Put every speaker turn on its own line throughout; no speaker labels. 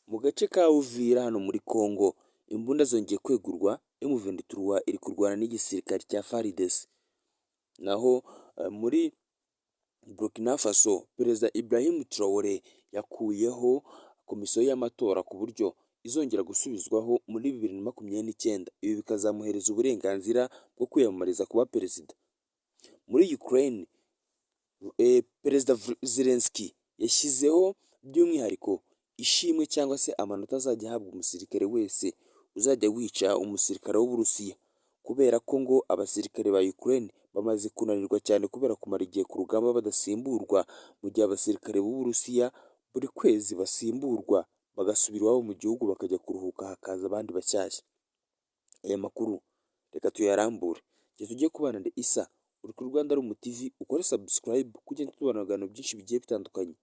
Mu gace ka Uvira hano muri Congo, imbunda zongeye kwegurwa, M23 iri kurwana n'igisirikare cya FARDC. Naho muri Burkina Faso, Perezida Ibrahim Traoré yakuyeho komisiyo y'amatora ku buryo izongera gusubizwaho muri 2029. Ibi bikazamuhereza uburenganzira bwo kwiyamamariza kuba perezida. Muri Ukraine, Perezida Zelensky yashyizeho by'umwihariko ishimwe cyangwa se amanota azajya ahabwa umusirikare wese uzajya wica umusirikare w'Uburusiya, kubera ko ngo abasirikare ba Ukraine bamaze kunanirwa cyane kubera kumara igihe ku rugamba badasimburwa, mu gihe abasirikare b'Uburusiya buri kwezi basimburwa bagasubira iwabo mu gihugu bakajya kuruhuka, hakaza abandi bashyashya. Aya makuru reka tuyarambure. Igihe tugiye kubana na Isa uri ku Rwanda Rumu TV, ukore subscribe kugira ngo tubone ibiganiro byinshi bigiye bitandukanye.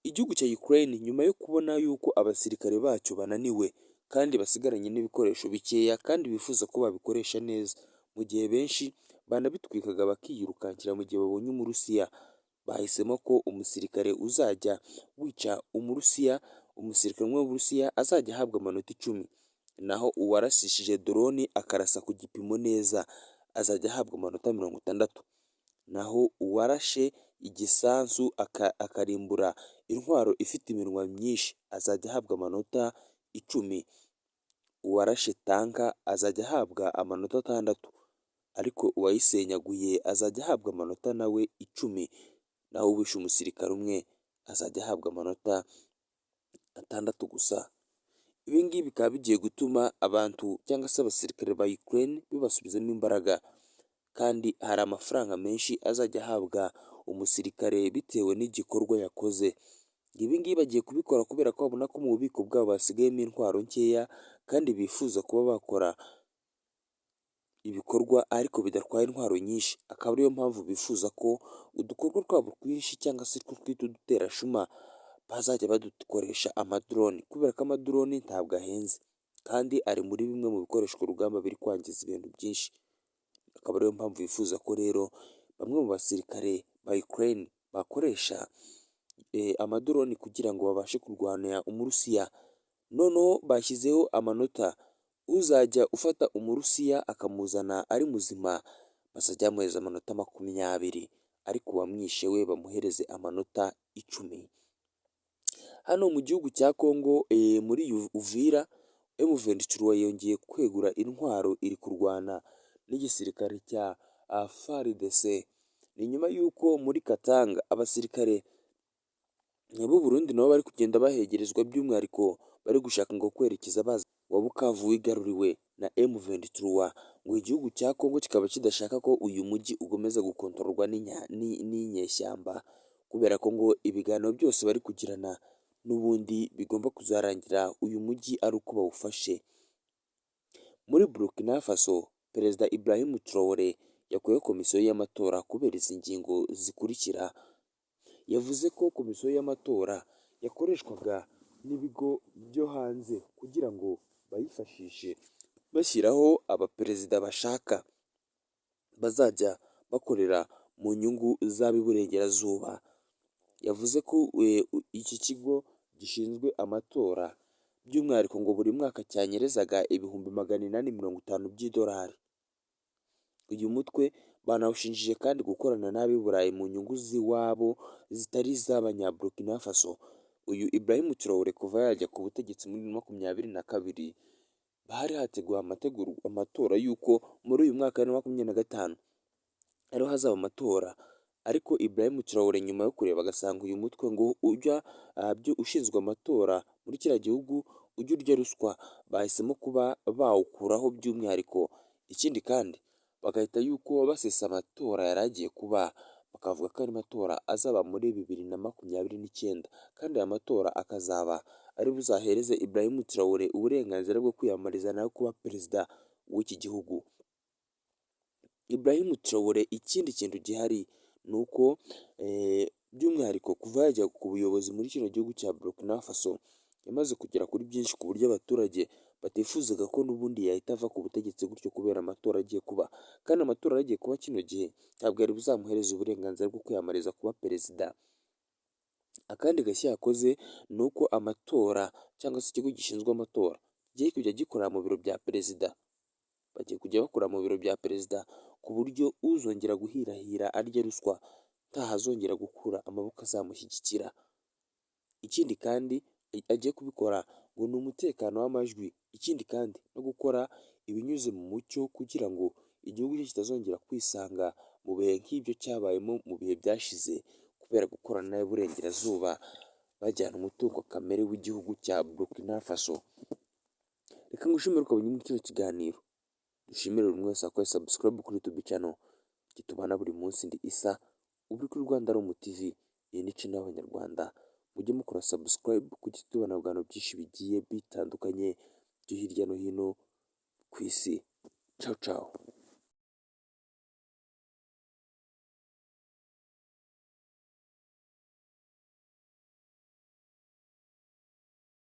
Igihugu cya Ukraine nyuma yo kubona yuko abasirikare bacyo bananiwe kandi basigaranye n'ibikoresho bikeya kandi bifuza ko babikoresha neza, mu gihe benshi banabitwikaga bakiyirukankira mu gihe babonye Umurusiya, bahisemo ko umusirikare uzajya wica Umurusiya, umusirikare umwe w'Uburusiya azajya ahabwa amanota 10, naho uwarasishije drone akarasa ku gipimo neza azajya ahabwa amanota 60, naho uwarashe igisansu akarimbura intwaro ifite iminwa myinshi azajya ahabwa amanota 10, uwarashe tanka azajya ahabwa amanota 6, ariko uwayisenyaguye azajya ahabwa amanota nawe 10, naho uwishe umusirikare umwe azajya ahabwa amanota 6 gusa. Ibi ngibi bikaba bigiye gutuma abantu cyangwa se abasirikare ba Ukraine bibasubizamo imbaraga, kandi hari amafaranga menshi azajya ahabwa umusirikare bitewe n'igikorwa yakoze. Ibi ngibi bagiye kubikora kubera ko babona ko mu bubiko bwabo hasigayemo intwaro nkeya, kandi bifuza kuba bakora ibikorwa ariko bidatwaye intwaro nyinshi. Akaba ariyo mpamvu bifuza ko udukorwa twabo twinshi cyangwa se two twita uduterashuma bazajya badukoresha amadrone, kubera ko amadrone ntabwo ahenze kandi ari muri bimwe mu bikoresho ku rugamba biri kwangiza ibintu byinshi. Akaba ariyo mpamvu bifuza ko rero bamwe mu basirikare ba Ukraine bakoresha amadrone kugira ngo babashe kurwanya Umurusiya. Noneho bashyizeho amanota, uzajya ufata Umurusiya akamuzana ari muzima bazajya bamuhereza amanota 20, ariko uwamwishe we bamuhereze amanota 10. Hano mu gihugu cya Congo, muri Uvira, M23 yongeye kwegura intwaro iri kurwana n'igisirikare cya FARDC. Ni nyuma y'uko muri Katanga abasirikare b'u Burundi nabo bari kugenda bahegerezwa, by'umwihariko bari gushaka ngo kwerekeza baza wa Bukavu wigaruriwe na M23, ngo igihugu cya Congo kikaba kidashaka ko uyu mujyi ukomeza gukontororwa n'inyeshyamba, kubera ko ngo ibiganiro byose bari kugirana n'ubundi bigomba kuzarangira uyu mujyi ari uko bawufashe. Muri Burkina Faso, Perezida Ibrahim Traoré yakuyeho komisiyo y'amatora kubera izi ngingo zikurikira. Yavuze ko komisiyo y'amatora yakoreshwaga n'ibigo byo hanze kugira ngo bayifashishe bashyiraho abaperezida bashaka bazajya bakorera mu nyungu z'ab'iburengerazuba. Yavuze ko iki kigo gishinzwe amatora by'umwihariko ngo buri mwaka cyanyerezaga ibihumbi 850 by'idolari. Uyu mutwe banawushinjije kandi gukorana n'ab'i Burayi mu nyungu z'iwabo zitari iz'Abanyaburkina Faso. Uyu Ibrahim Traoré kuva yajya ku butegetsi muri 2022 bahari hateguwe amatora y'uko muri uyu mwaka wa 2025 ariho hazaba amatora, ariko Ibrahim Traoré nyuma yo kureba agasanga uyu mutwe ngo ujya ushinzwe amatora muri kiriya gihugu ujya urya ruswa, bahisemo kuba bawukuraho by'umwihariko. Ikindi kandi bagahita yuko basesa amatora yari agiye kuba, bakavuga ko ari matora azaba muri 2029, kandi aya matora akazaba ari buzahereze Ibrahim Traoré uburenganzira bwo kwiyamamariza nawe kuba perezida w'iki gihugu. Ibrahim Traoré, ikindi kintu gihari ni uko by'umwihariko kuva yajya ku buyobozi muri kino gihugu cya Burkina Faso yamaze kugera kuri byinshi, ku buryo abaturage batifuzaga ko n'ubundi yahita ava ku butegetsi gutyo kubera amatora agiye kuba, kandi amatora agiye kuba kino gihe ntabwo yari buzamuhereza uburenganzira bwo kwiyamamariza kuba perezida. Akandi gashya yakoze ni uko amatora cyangwa se ikigo gishinzwe amatora kigiye kujya gikorera mu biro bya perezida, bagiye kujya bakora mu biro bya perezida ku buryo uzongera guhirahira arya ruswa ntahazongera gukura amaboko azamushyigikira. Ikindi kandi agiye kubikora ngo ni umutekano w'amajwi, ikindi kandi no gukora ibinyuze mu mucyo kugira ngo igihugu cye kitazongera kwisanga mu bihe nk'ibyo cyabayemo mu bihe byashize kubera gukorana n'Iburengerazuba bajyana umutungo kamere w'igihugu cya Burkina Faso. Reka ngushimire ko muri kino kiganiro, dushimire buri wese wakoze subscribe kuri YouTube channel gitubana buri munsi. Ndi Isa uri kuri Rwanda Room TV, iyi ni channel y'Abanyarwanda, mujye mukora subscribe kugira tubana ibiganiro byinshi bigiye bitandukanye byo hirya no hino ku isi. Ciao ciao.